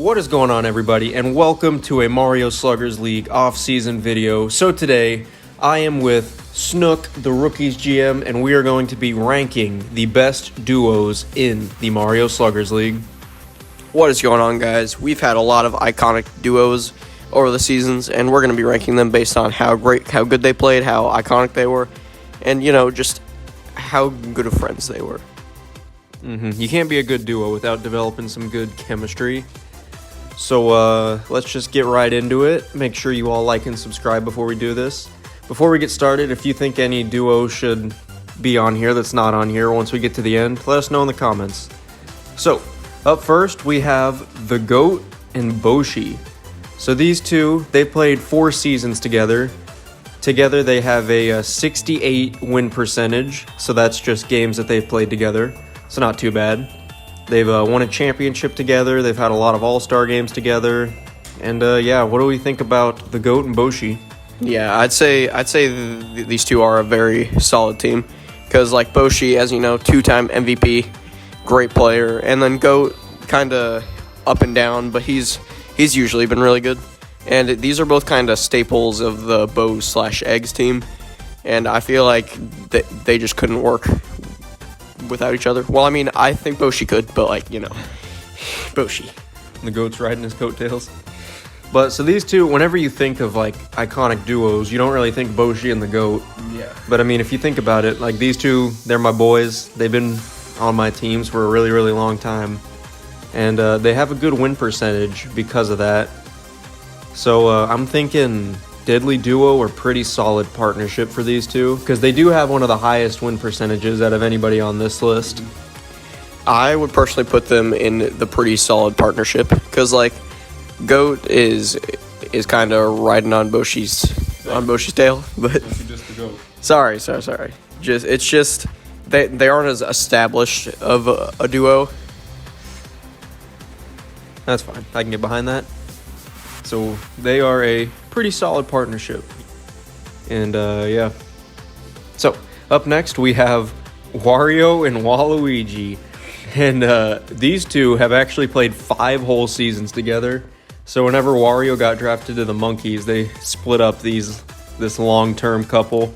What is going on, everybody, and welcome to a Mario Sluggers League off-season video. So today, I am with Snook, the Rookies GM, and we are going to be ranking the best duos in the Mario Sluggers League. What is going on, guys? We've had a lot of iconic duos over the seasons, and we're going to be ranking them based on how good they played, how iconic they were, and, just how good of friends they were. You can't be a good duo without developing some good chemistry. So let's just get right into it. Make sure you all like and subscribe before we do this. Before we get started, if you think any duo should be on here that's not on here once we get to the end, let us know in the comments. So, up first, we have the Goat and Boshi. So these two, they played 4 seasons together. Together, they have a 68 win percentage. So that's just games that they've played together. So not too bad. They've won a championship together. They've had a lot of all-star games together. And yeah, what do we think about the Goat and Boshi? Yeah, I'd say these two are a very solid team. Because, like, Boshi, as you know, 2-time MVP, great player. And then Goat, kind of up and down, but he's usually been really good. And these are both kind of staples of the Bows/Eggs team. And I feel like they just couldn't work without each other. Well, I mean, I think Boshi could, but, like, Boshi. The Goat's riding his coattails. But, so these two, whenever you think of, like, iconic duos, you don't really think Boshi and the Goat. Yeah. But, I mean, if you think about it, like, these two, they're my boys. They've been on my teams for a really, really long time. And they have a good win percentage because of that. So, I'm thinking Deadly Duo or pretty solid partnership for these two, because they do have one of the highest win percentages out of anybody on this list. I would personally put them in the pretty solid partnership, because, like, Goat is kind of riding on Boshi's tail, but Just the Goat. sorry. It's just they aren't as established of a duo. That's fine. I can get behind that. So they are a pretty solid partnership. And yeah. So up next we have Wario and Waluigi. And these two have actually played 5 whole seasons together. So whenever Wario got drafted to the Monkeys, they split up this long-term couple.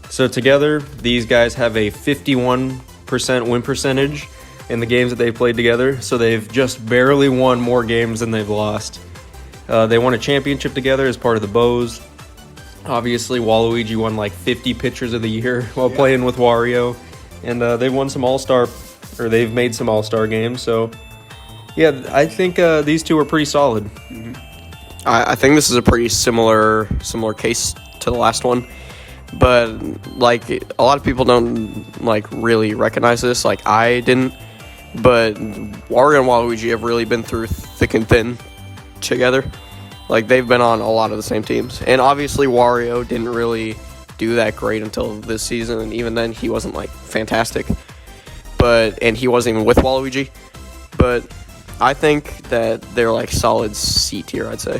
So together, these guys have a 51% win percentage in the games that they played together. So they've just barely won more games than they've lost. They won a championship together as part of the Bows. Obviously, Waluigi won like 50 pitchers of the year while playing with Wario. And they've won some they've made some all-star games. So, yeah, I think these two are pretty solid. Mm-hmm. I think this is a pretty similar case to the last one. But, like, a lot of people don't, like, really recognize this. Like, I didn't. But Wario and Waluigi have really been through thick and thin together. Like, they've been on a lot of the same teams. And obviously Wario didn't really do that great until this season, and even then he wasn't, like, fantastic. And he wasn't even with Waluigi. But I think that they're, like, solid C tier, I'd say.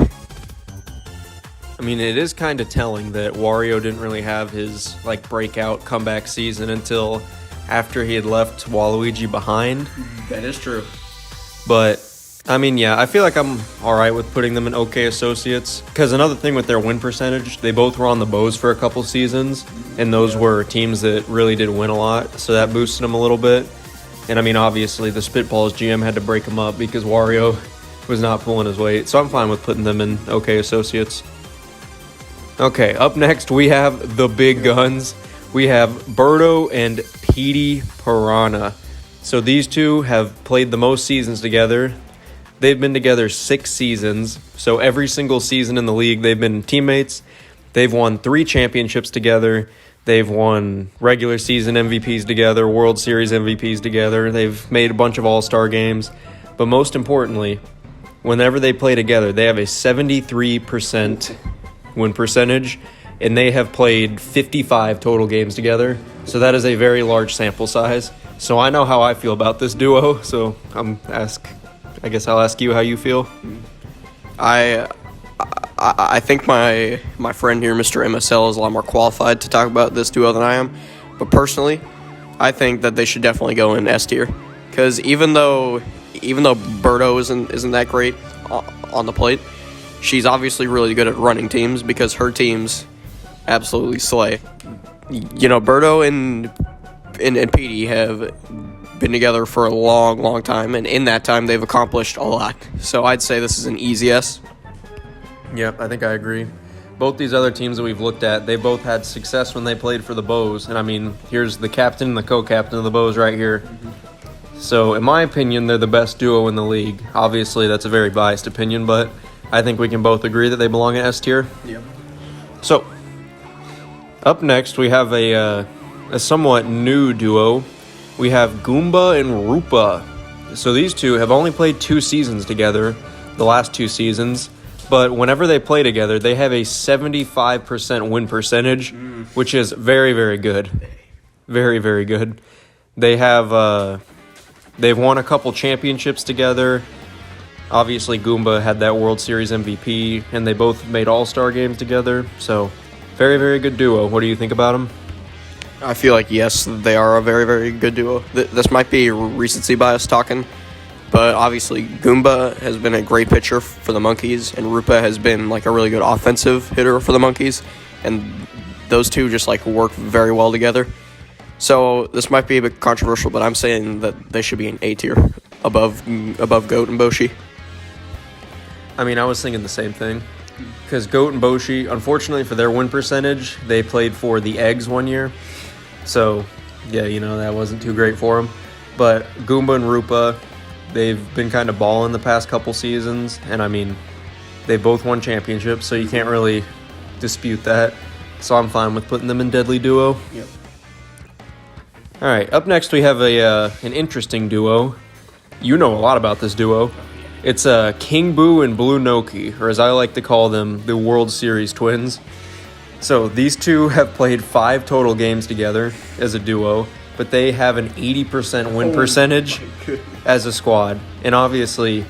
I mean, it is kind of telling that Wario didn't really have his, like, breakout comeback season until after he had left Waluigi behind. That is true. But, I mean, yeah, I feel like I'm alright with putting them in OK Associates. Because another thing with their win percentage, they both were on the Bows for a couple seasons. And those were teams that really did win a lot. So that boosted them a little bit. And, I mean, obviously, the Spitballs GM had to break them up because Wario was not pulling his weight. So I'm fine with putting them in OK Associates. Okay, up next, we have the big guns. We have Birdo and Petey Piranha. So these two have played the most seasons together. They've been together 6 seasons. So every single season in the league, they've been teammates. They've won 3 championships together. They've won regular season MVPs together, World Series MVPs together. They've made a bunch of all-star games. But most importantly, whenever they play together, they have a 73% win percentage, and they have played 55 total games together. So that is a very large sample size. So I know how I feel about this duo. So I guess I'll ask you how you feel. I think my friend here, Mr. MSL, is a lot more qualified to talk about this duo than I am. But personally, I think that they should definitely go in S tier. Because even though Birdo isn't that great, on the plate. She's obviously really good at running teams because her teams absolutely slay. You know, Birdo and Petey have been together for a long, long time, and in that time, they've accomplished a lot. So I'd say this is an easy yes. Yep, I think I agree. Both these other teams that we've looked at, they both had success when they played for the Bows. And I mean, here's the captain and the co-captain of the Bows right here. So in my opinion, they're the best duo in the league. Obviously, that's a very biased opinion, but I think we can both agree that they belong in S tier. Yep. So, up next, we have a somewhat new duo. We have Goomba and Rupa. So these two have only played 2 seasons together, the last 2 seasons. But whenever they play together, they have a 75% win percentage, which is very, very good. Very, very good. They have they've won a couple championships together. Obviously, Goomba had that World Series MVP, and they both made All-Star games together. So, very, very good duo. What do you think about them? I feel like, yes, they are a very, very good duo. This might be recency bias talking, but obviously Goomba has been a great pitcher for the Monkeys, and Rupa has been like a really good offensive hitter for the Monkeys, and those two just like work very well together. So this might be a bit controversial, but I'm saying that they should be an A tier above Goat and Boshi. I mean, I was thinking the same thing. Because Goat and Boshi, unfortunately for their win percentage, they played for the Eggs one year. So, yeah, you know, that wasn't too great for them. But Goomba and Rupa, they've been kind of balling the past couple seasons. And, I mean, they both won championships, so you can't really dispute that. So I'm fine with putting them in Deadly Duo. Yep. All right, up next we have an interesting duo. You know a lot about this duo. It's King Boo and Blue Gnocchi, or as I like to call them, the World Series twins. So these two have played 5 total games together as a duo, but they have an 80% win percentage as a squad. And obviously,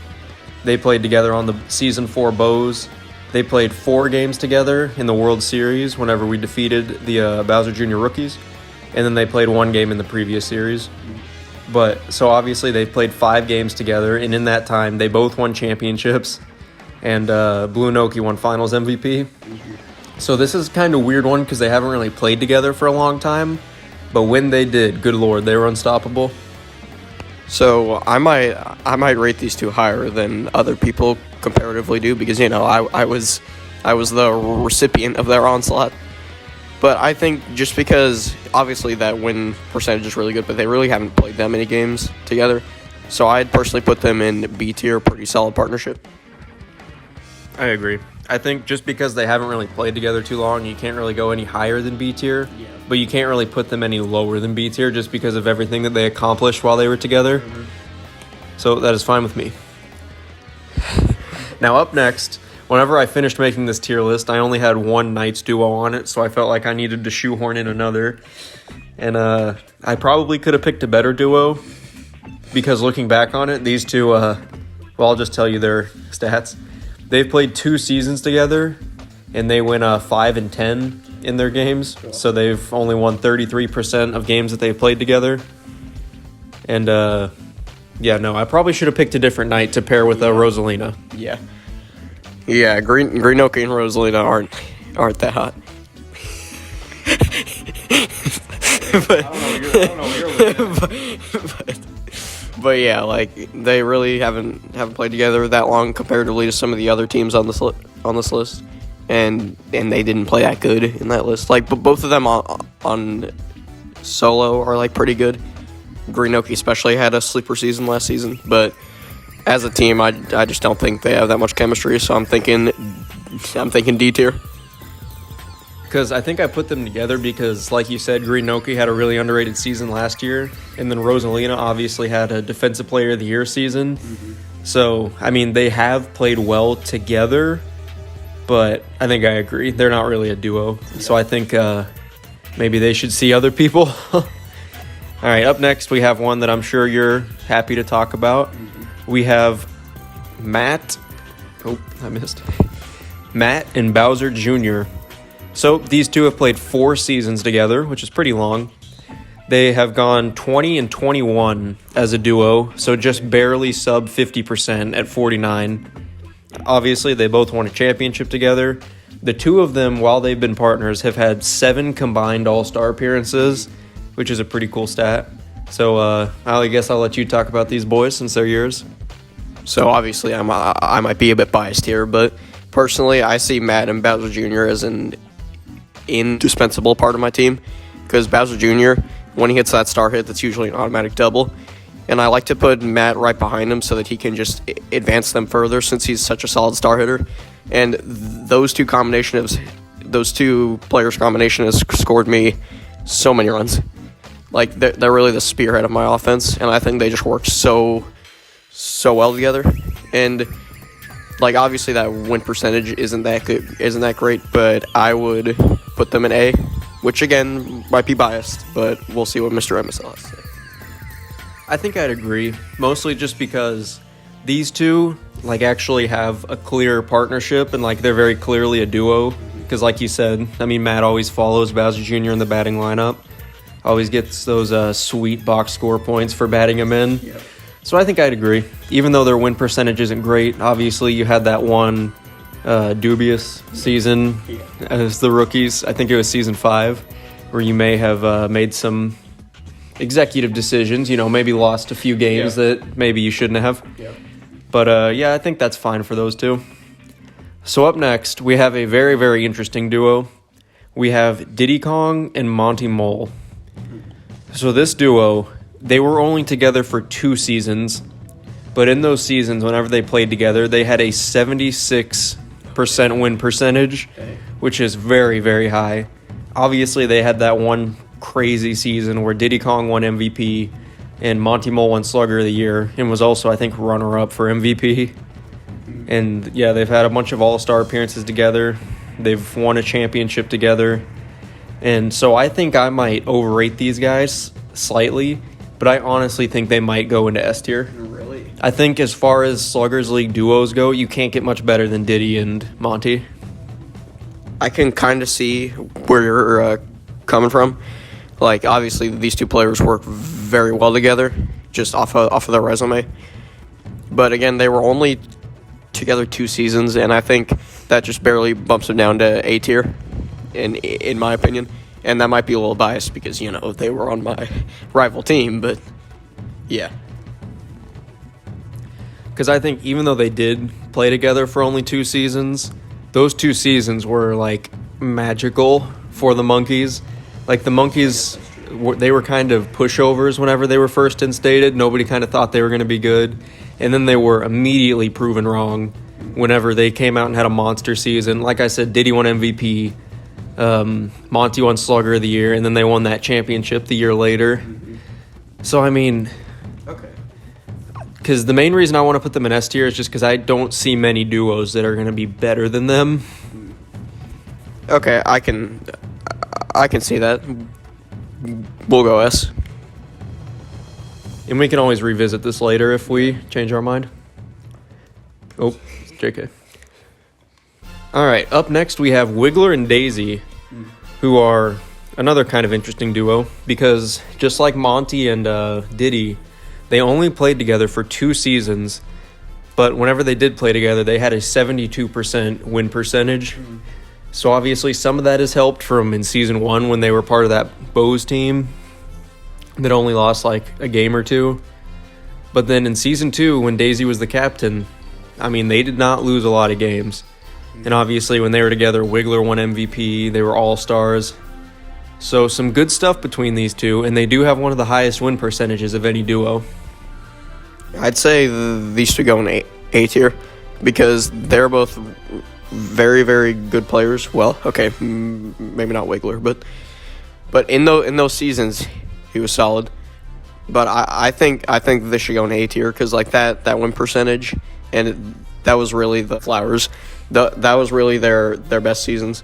they played together on the Season 4 Bows. They played 4 games together in the World Series whenever we defeated the Bowser Jr. rookies. And then they played 1 game in the previous series. But, so obviously they've played 5 games together, and in that time, they both won championships, and Blue Gnocchi won Finals MVP. So this is kind of a weird one, because they haven't really played together for a long time, but when they did, good lord, they were unstoppable. So I might rate these two higher than other people comparatively do, because, you know, I was the recipient of their onslaught. But I think just because, obviously, that win percentage is really good, but they really haven't played that many games together. So I'd personally put them in B tier, pretty solid partnership. I agree. I think just because they haven't really played together too long, you can't really go any higher than B tier. Yeah. But you can't really put them any lower than B tier just because of everything that they accomplished while they were together. Mm-hmm. So that is fine with me. Now up next... Whenever I finished making this tier list, I only had 1 Knights duo on it, so I felt like I needed to shoehorn in another. And I probably could have picked a better duo, because looking back on it, these two, well, I'll just tell you their stats. They've played 2 seasons together, and they went 5-10 in their games, so they've only won 33% of games that they've played together. And, yeah, no, I probably should have picked a different Knight to pair with Rosalina. Yeah. Yeah, Green Gnocchi and Rosalina aren't that hot. but yeah, like they really haven't played together that long comparatively to some of the other teams on this list, and they didn't play that good in that list. Like, but both of them on solo are like pretty good. Green Gnocchi especially had a sleeper season last season, but as a team, I just don't think they have that much chemistry, so I'm thinking D tier. Because I think I put them together because, like you said, Green Gnocchi had a really underrated season last year, and then Rosalina obviously had a Defensive Player of the Year season. Mm-hmm. So, I mean, they have played well together, but I think I agree. They're not really a duo, so I think maybe they should see other people. All right, up next, we have one that I'm sure you're happy to talk about. We have Matt and Bowser Jr. So these two have played 4 seasons together, which is pretty long. They have gone 20-21 as a duo, so just barely sub 50% at 49. Obviously, they both won a championship together. The two of them, while they've been partners, have had 7 combined All-Star appearances, which is a pretty cool stat. So I guess I'll let you talk about these boys since they're yours. So obviously I might be a bit biased here, but personally I see Matt and Bowser Jr. as an indispensable part of my team, because Bowser Jr., when he hits that star hit, that's usually an automatic double, and I like to put Matt right behind him so that he can just advance them further since he's such a solid star hitter. And those two players combination has scored me so many runs. Like, they're really the spearhead of my offense, and I think they just work so well together. And like, obviously that win percentage isn't that great, but I would put them in A, which again might be biased, but we'll see what Mr. MSL has to say. I think I'd agree, mostly just because these two like actually have a clear partnership, and like they're very clearly a duo. Because like you said, I mean, Matt always follows Bowser Jr. in the batting lineup, always gets those sweet box score points for batting him in. Yep. So I think I'd agree. Even though their win percentage isn't great, obviously you had that one dubious season as the rookies. I think it was season 5, where you may have made some executive decisions, maybe lost a few games that maybe you shouldn't have. Yep. But yeah, I think that's fine for those two. So up next, we have a very, very interesting duo. We have Diddy Kong and Monty Mole. So this duo, they were only together for 2 seasons, but in those seasons, whenever they played together, they had a 76% win percentage, which is very, very high. Obviously, they had that one crazy season where Diddy Kong won MVP and Monty Mole won Slugger of the Year and was also, I think, runner-up for MVP. And yeah, they've had a bunch of all-star appearances together. They've won a championship together. And so I think I might overrate these guys slightly, but I honestly think they might go into S tier. Really? I think as far as Sluggers League duos go, you can't get much better than Diddy and Monty. I can kind of see where you're coming from. Like, obviously, these two players work very well together, just off of their resume. But again, they were only together 2 seasons, and I think that just barely bumps them down to A tier, in my opinion. And that might be a little biased because, they were on my rival team, but yeah. Because I think even though they did play together for only 2 seasons, those 2 seasons were, like, magical for the Monkeys. Like, the Monkeys, they were kind of pushovers whenever they were first instated. Nobody kind of thought they were going to be good. And then they were immediately proven wrong whenever they came out and had a monster season. Like I said, Diddy won MVP. Monty won Slugger of the Year, and then they won that championship the year later. So, I mean, Okay. because the main reason I want to put them in S tier is just because I don't see many duos that are going to be better than them. Okay, I can see that. We'll go S. And we can always revisit this later if we change our mind. Oh, JK. All right, up next we have Wiggler and Daisy, who are another kind of interesting duo because just like Monty and Diddy, they only played together for 2 seasons, but whenever they did play together, they had a 72% win percentage. So obviously some of that is helped from in season 1 when they were part of that Bose team that only lost like a game or 2. But then in season 2, when Daisy was the captain, I mean, they did not lose a lot of games. And obviously when they were together, Wiggler won MVP, they were all-stars. So some good stuff between these two, and they do have one of the highest win percentages of any duo. I'd say these two go in A tier because they're both very, very good players. Well, okay, maybe not Wiggler, but in those seasons, he was solid. But I think this should go in A tier because like that win percentage, and that was really the Flowers. That was really their best seasons.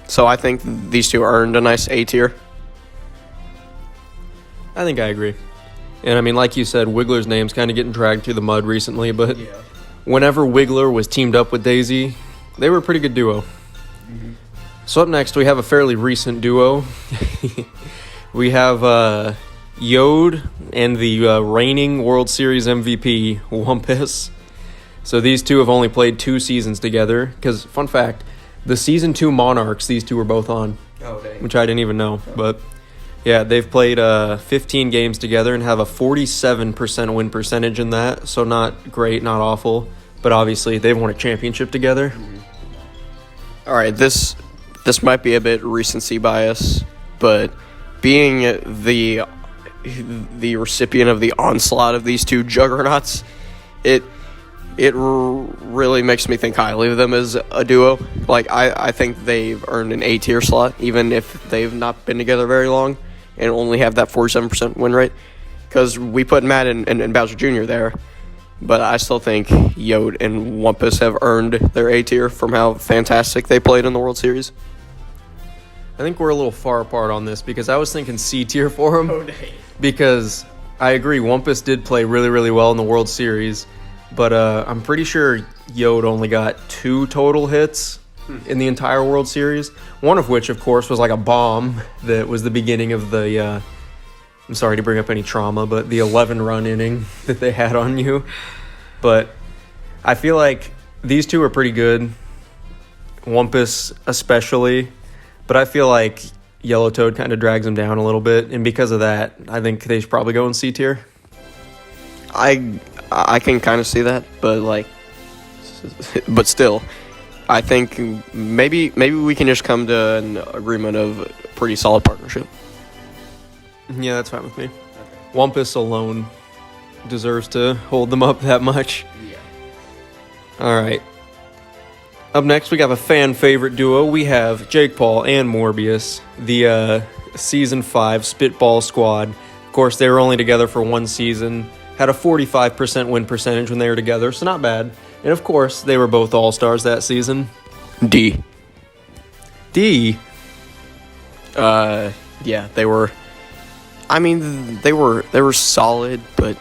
So I think these two earned a nice A tier. I think I agree. And I mean, like you said, Wiggler's name's kind of getting dragged through the mud recently, but whenever Wiggler was teamed up with Daisy, they were a pretty good duo. Mm-hmm. So up next, we have a fairly recent duo. We have Yod and the reigning World Series MVP, Wampus. So these two have only played 2 seasons together. Because, fun fact, the Season 2 Monarchs, these two were both on. Oh, dang. Which I didn't even know. But, yeah, they've played 15 games together and have a 47% win percentage in that. So not great, not awful. But obviously, they've won a championship together. All right, this might be a bit recency bias, but being the recipient of the onslaught of these two juggernauts, it really makes me think highly of them as a duo. Like, I think they've earned an A tier slot, even if they've not been together very long and only have that 47% win rate. Because we put Matt and Bowser Jr. there, but I still think Yod and Wampus have earned their A tier from how fantastic they played in the World Series. I think we're a little far apart on this because I was thinking C tier for him. Oh, dang. Because I agree, Wampus did play really, really well in the World Series, but I'm pretty sure Yod only got 2 total hits in the entire World Series, one of which, of course, was like a bomb that was the beginning of the, I'm sorry to bring up any trauma, but the 11-run inning that they had on you. But I feel like these two are pretty good, Wampus especially, but I feel like Yellow Toad kind of drags them down a little bit, and because of that, I think they should probably go in C tier. I can kind of see that, but still, I think maybe we can just come to an agreement of a pretty solid partnership. Yeah, that's fine with me. Wampus alone deserves to hold them up that much. Yeah. All right. Up next, we have a fan favorite duo. We have Jake Paul and Morbius, the Season 5 Spitball Squad. Of course, they were only together for 1 season, had a 45% win percentage when they were together, so not bad. And of course, they were both All-Stars that season. D. Yeah, they were. I mean, they were solid, but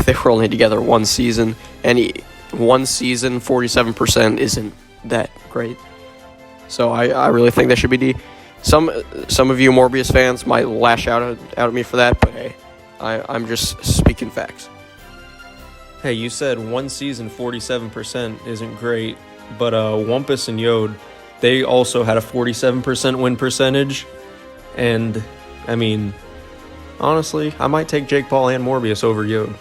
they were only together 1 season, and 1 season, 47% isn't that great. So I really think that should be D. Some of you Morbius fans might lash out at me for that, but hey, I'm just speaking facts. Hey, you said 1 season, 47% isn't great, but Wampus and Yod, they also had a 47% win percentage, and I mean, honestly, I might take Jake Paul and Morbius over Yod.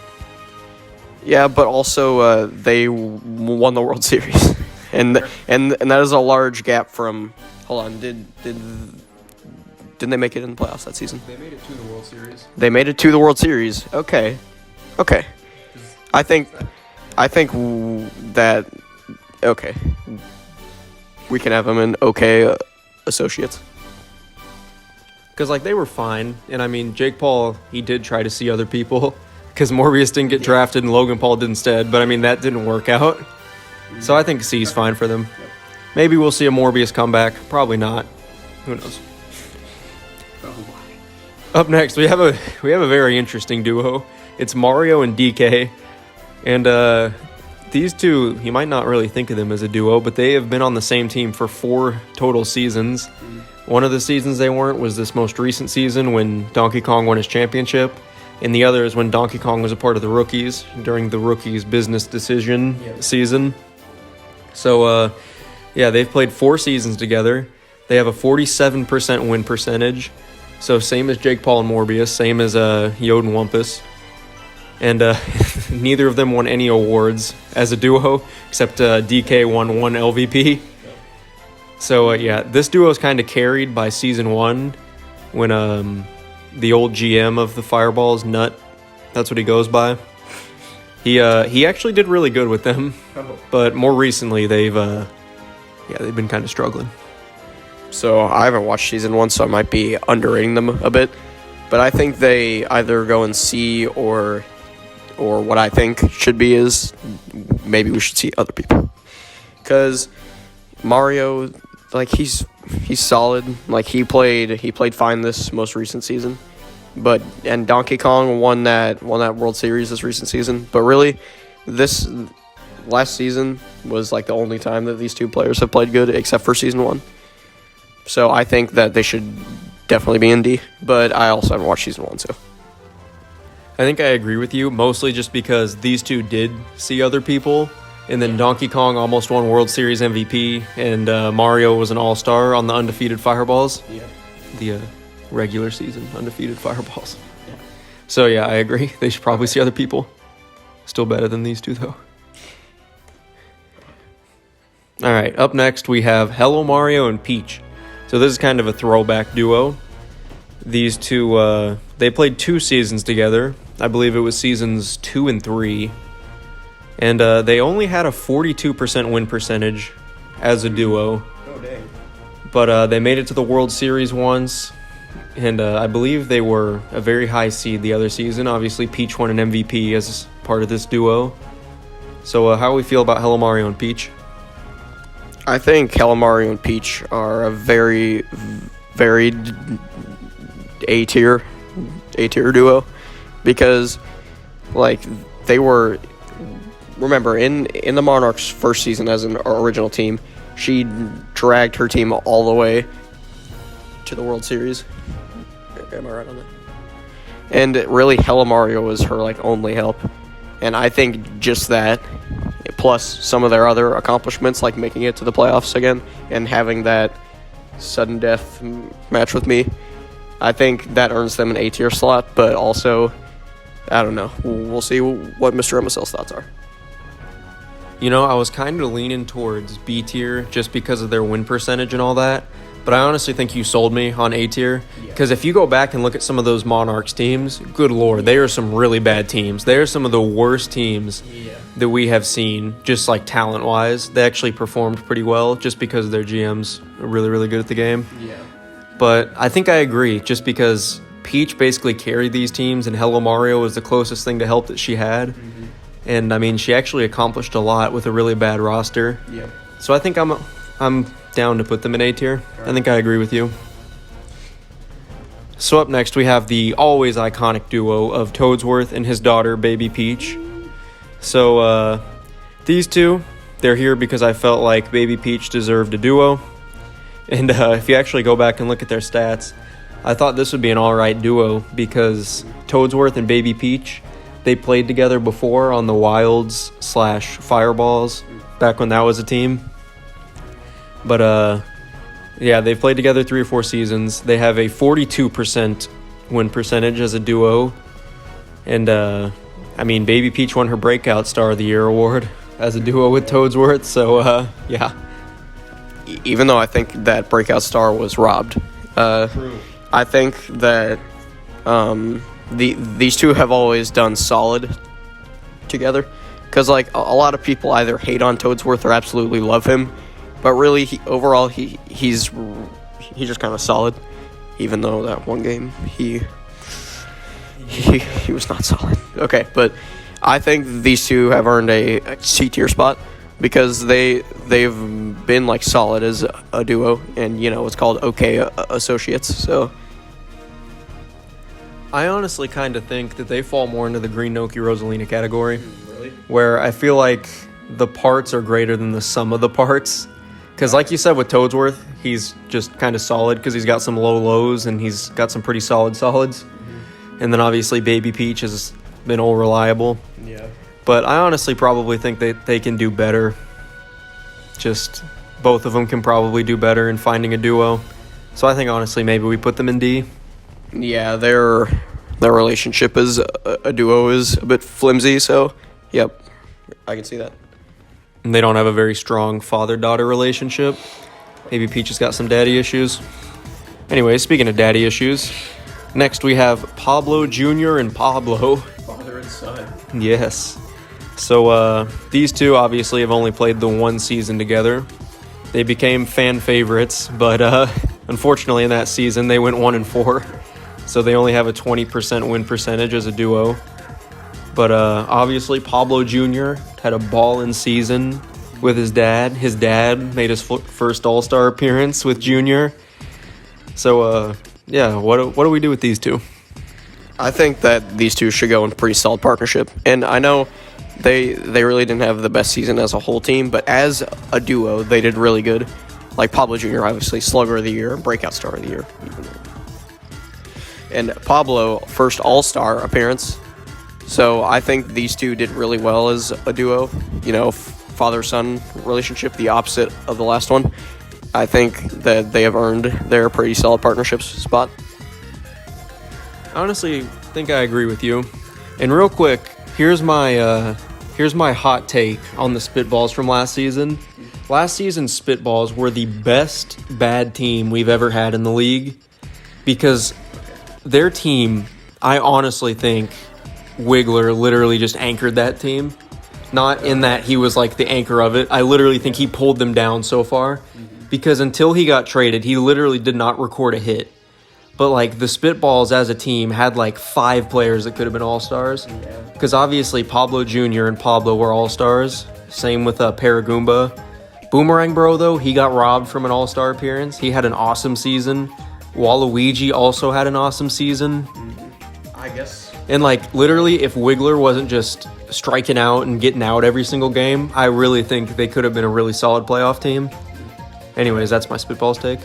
Yeah, but also they won the World Series, and that is a large gap from. Hold on, didn't they make it in the playoffs that season? They made it to the World Series. They made it to the World Series. Okay. I think that okay. We can have them in okay associates. Because, like, they were fine. And, I mean, Jake Paul, he did try to see other people. Because Morbius didn't get drafted and Logan Paul did instead. But, I mean, that didn't work out. So I think C's fine for them. Maybe we'll see a Morbius comeback. Probably not. Who knows? Up next, we have a very interesting duo. It's Mario and DK. And these two, you might not really think of them as a duo, but they have been on the same team for 4 total seasons. One of the seasons they weren't was this most recent season when Donkey Kong won his championship, and the other is when Donkey Kong was a part of the Rookies during the Rookies business decision season. So, yeah, they've played 4 seasons together. They have a 47% win percentage, so same as Jake Paul and Morbius, same as Yod and Wampus. And neither of them won any awards as a duo, except DK won 1 LVP. So, yeah, this duo is kind of carried by Season 1 when the old GM of the Fireballs, Nut, that's what he goes by. He actually did really good with them, but more recently they've been kind of struggling. So I haven't watched Season 1, so I might be underrating them a bit. But I think they either go in C or what I think should be is maybe we should see other people. Because Mario, like, he's solid. Like, he played fine this most recent season. And Donkey Kong won that World Series this recent season. But really, this last season was like the only time that these two players have played good, except for Season 1. So I think that they should definitely be in D. But I also haven't watched Season 1, so. I think I agree with you, mostly just because these two did see other people. And then Donkey Kong almost won World Series MVP, and Mario was an all-star on the undefeated Fireballs. Yeah. The regular season undefeated Fireballs. Yeah. So yeah, I agree. They should probably see other people. Still better than these two, though. All right, up next we have Hello Mario and Peach. So this is kind of a throwback duo. These two, they played 2 seasons together. I believe it was seasons 2 and 3. And they only had a 42% win percentage as a duo. Oh, dang. But they made it to the World Series once. And I believe they were a very high seed the other season. Obviously, Peach won an MVP as part of this duo. So how do we feel about Hello Mario and Peach? I think Hello Mario and Peach are a very, very A-tier duo. Because, like, they were... Remember, in the Monarchs' first season as an original team, she dragged her team all the way to the World Series. Am I right on that? And really, Hello Mario was her only help. And I think just that, plus some of their other accomplishments, like making it to the playoffs again and having that sudden death match with me, I think that earns them an A-tier slot. But also, I don't know. We'll see what Mr. MSL's thoughts are. You know, I was kind of leaning towards B tier just because of their win percentage and all that. But I honestly think you sold me on A tier. Because if you go back and look at some of those Monarchs teams, good lord, they are some really bad teams. They are some of the worst teams that we have seen, just like talent-wise. They actually performed pretty well just because their GMs are really, really good at the game. Yeah. But I think I agree, just because Peach basically carried these teams and Hello Mario was the closest thing to help that she had. Mm-hmm. And, I mean, she actually accomplished a lot with a really bad roster. Yep. So I think I'm down to put them in A tier. Right. I think I agree with you. So up next, we have the always iconic duo of Toadsworth and his daughter, Baby Peach. So these two, they're here because I felt like Baby Peach deserved a duo. And if you actually go back and look at their stats, I thought this would be an alright duo because Toadsworth and Baby Peach, they played together before on the Wilds/Fireballs, back when that was a team. But, yeah, they've played together 3 or 4 seasons. They have a 42% win percentage as a duo. And, I mean, Baby Peach won her Breakout Star of the Year award as a duo with Toadsworth. So, yeah. Even though I think that Breakout Star was robbed. True. I think that these two have always done solid together. Because, a lot of people either hate on Toadsworth or absolutely love him. But really, overall, he's just kind of solid. Even though that one game, he was not solid. Okay, but I think these two have earned a C tier spot because they've been solid as a duo, and it's called OK Associates. So I honestly kind of think that they fall more into the green gnocchi Rosalina category, really? Where I feel like the parts are greater than the sum of the parts. Because like you said with Toadsworth, he's just kind of solid because he's got some low lows and he's got some pretty solid solids. Mm-hmm. And then obviously Baby Peach has been all reliable. Yeah. But I honestly probably think that they can do better. Just both of them can probably do better in finding a duo. So I think honestly maybe we put them in D. Yeah, their relationship as a duo is a bit flimsy, so yep, I can see that. And they don't have a very strong father-daughter relationship. Maybe Peach has got some daddy issues. Anyway, speaking of daddy issues, next we have Pablo Jr. and Pablo. Father and son. Yes. So these two obviously have only played the 1 season together. They became fan favorites, but unfortunately in that season they went 1-4. So they only have a 20% win percentage as a duo. But obviously Pablo Jr. had a ballin' season with his dad. His dad made his first All-Star appearance with Jr. So, yeah, what do we do with these two? I think that these two should go in pretty solid partnership. And I know they really didn't have the best season as a whole team, but as a duo, they did really good. Like Pablo Jr., obviously, Slugger of the Year, Breakout Star of the Year. And Pablo, first All-Star appearance. So I think these two did really well as a duo. father-son relationship, the opposite of the last one. I think that they have earned their pretty solid partnership spot. I honestly think I agree with you. And real quick, here's my hot take on the Spitballs from last season. Last season's Spitballs were the best bad team we've ever had in the league because their team, I honestly think Wiggler literally just anchored that team. Not in that he was like the anchor of it. I literally think he pulled them down so far because until he got traded, he literally did not record a hit. But like the Spitballs as a team had like 5 players that could have been all-stars. Because obviously Pablo Jr. and Pablo were all-stars. Same with Paragoomba. Boomerang Bro, though, he got robbed from an all-star appearance. He had an awesome season. Waluigi also had an awesome season. I guess. And like literally if Wiggler wasn't just striking out and getting out every single game, I really think they could have been a really solid playoff team. Anyways, that's my Spitballs take.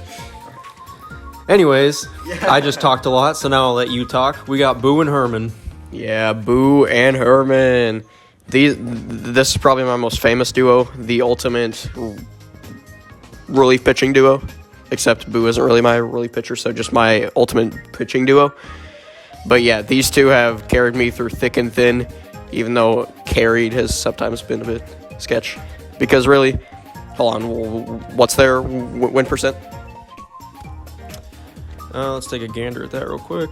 Anyways, I just talked a lot, so now I'll let you talk. We got Boo and Herman. Yeah, Boo and Herman. This is probably my most famous duo, the ultimate relief pitching duo. Except Boo isn't really my relief pitcher, so just my ultimate pitching duo. But yeah, these two have carried me through thick and thin, even though carried has sometimes been a bit sketch. Because really, hold on, what's their win percent? Let's take a gander at that real quick.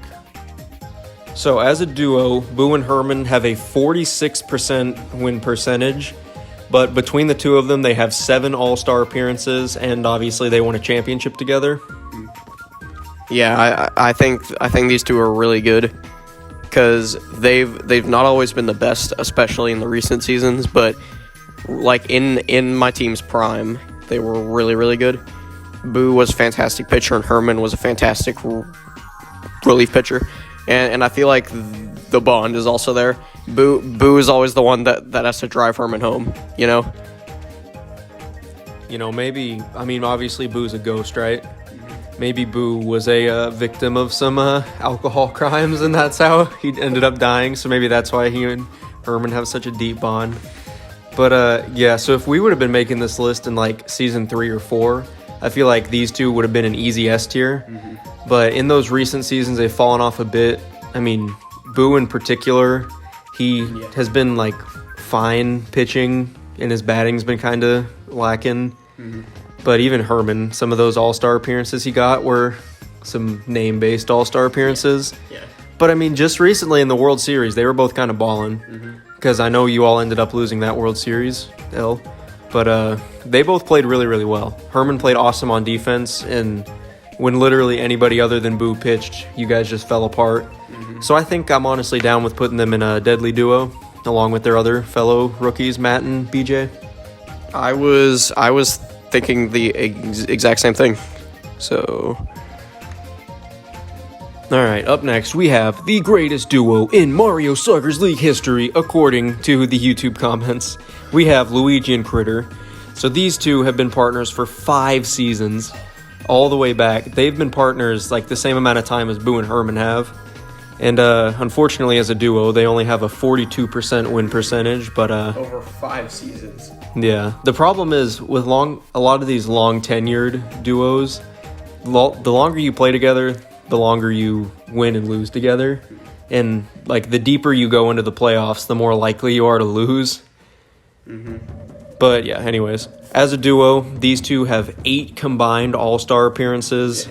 So as a duo, Boo and Herman have a 46% win percentage, but between the two of them, they have 7 all-star appearances, and obviously they won a championship together. Yeah, I think these two are really good because they've not always been the best, especially in the recent seasons, but like in my team's prime, they were really, really good. Boo was a fantastic pitcher, and Herman was a fantastic relief pitcher. And I feel like the bond is also there. Boo is always the one that has to drive Herman home, you know? You know, maybe, I mean, obviously Boo's a ghost, right? Maybe Boo was a victim of some alcohol crimes, and that's how he ended up dying. So maybe that's why he and Herman have such a deep bond. But yeah, so if we would have been making this list in like season 3 or 4, I feel like these two would have been an easy S tier. But in those recent seasons, they've fallen off a bit. I mean, Boo in particular, he has been like fine pitching, and his batting's been kind of lacking. But even Herman, some of those all-star appearances he got were some name-based all-star appearances. But I mean, just recently in the World Series, they were both kind of balling. Because I know you all ended up losing that World Series, but they both played really, really well. Herman played awesome on defense, and when literally anybody other than Boo pitched, you guys just fell apart. So I think I'm honestly down with putting them in a deadly duo, along with their other fellow rookies, Matt and BJ. I was thinking the exact same thing. So, all right, up next we have the greatest duo in Mario Sluggers League history, according to the YouTube comments. We have Luigi and Critter. So these two have been partners for 5 seasons, all the way back. They've been partners like the same amount of time as Boo and Herman have. And unfortunately, as a duo, they only have a 42% win percentage. But over 5 seasons. Yeah, the problem is with a lot of these long tenured duos, the longer you play together, the longer you win and lose together. And like the deeper you go into the playoffs, the more likely you are to lose. But yeah, anyways, as a duo, these two have 8 combined all-star appearances.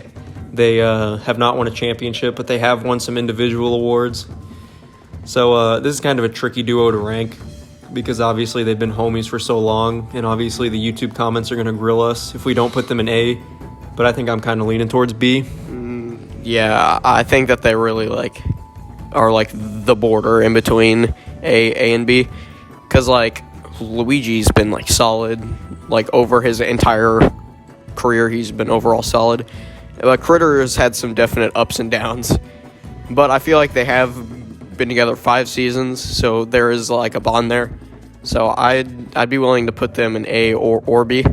They have not won a championship, but they have won some individual awards. So this is kind of a tricky duo to rank because obviously they've been homies for so long, and obviously the YouTube comments are going to grill us if we don't put them in A, but I think I'm kind of leaning towards B. Yeah, I think that they really are the border in between A and B, because Luigi's been solid, over his entire career he's been overall solid. Critter has had some definite ups and downs, but I feel like they have been together 5 seasons, so there is a bond there. So I'd be willing to put them in A or B.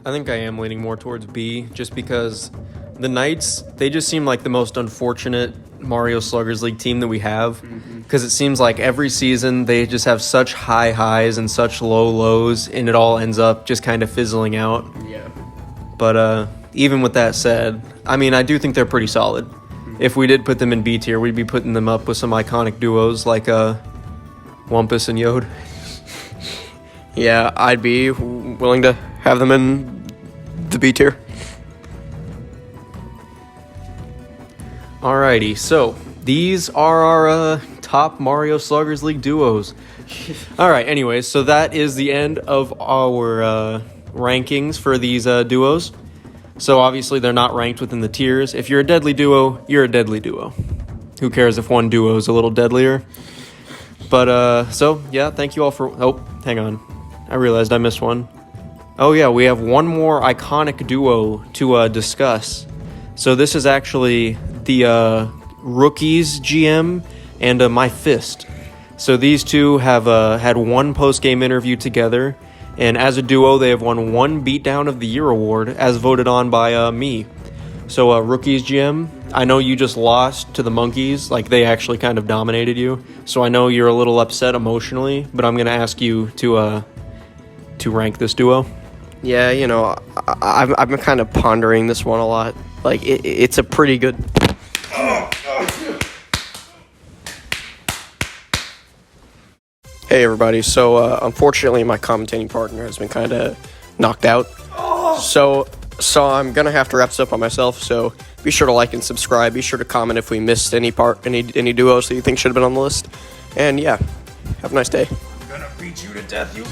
I think I am leaning more towards B, just because the Knights, they just seem like the most unfortunate Mario Sluggers League team that we have, because it seems like every season they just have such high highs and such low lows, and it all ends up just kind of fizzling out. Yeah. But even with that said, I mean, I do think they're pretty solid. If we did put them in B tier, we'd be putting them up with some iconic duos like Wampus and Yod. Yeah, I'd be willing to have them in the B tier. Alrighty, so these are our top Mario Sluggers League duos. Alright, anyways, so that is the end of our rankings for these duos. So obviously they're not ranked within the tiers. If you're a deadly duo, you're a deadly duo. Who cares if one duo is a little deadlier? But, so, yeah, thank you all for... Oh, hang on. I realized I missed one. Oh, yeah, we have one more iconic duo to discuss. So this is actually the Rookies GM and My Fist. So these two have had one post-game interview together, and as a duo, they have won one Beatdown of the Year award, as voted on by me. So Rookies GM, I know you just lost to the Monkeys, like they actually kind of dominated you. So I know you're a little upset emotionally, but I'm gonna ask you to rank this duo. Yeah, you know, I've been kind of pondering this one a lot. Like, it's a pretty good... Hey, everybody. So, unfortunately, my commentating partner has been kind of knocked out. So I'm going to have to wrap this up on myself. So, be sure to like and subscribe. Be sure to comment if we missed any duos that you think should have been on the list. And, yeah, have a nice day. I'm gonna beat you to death, you...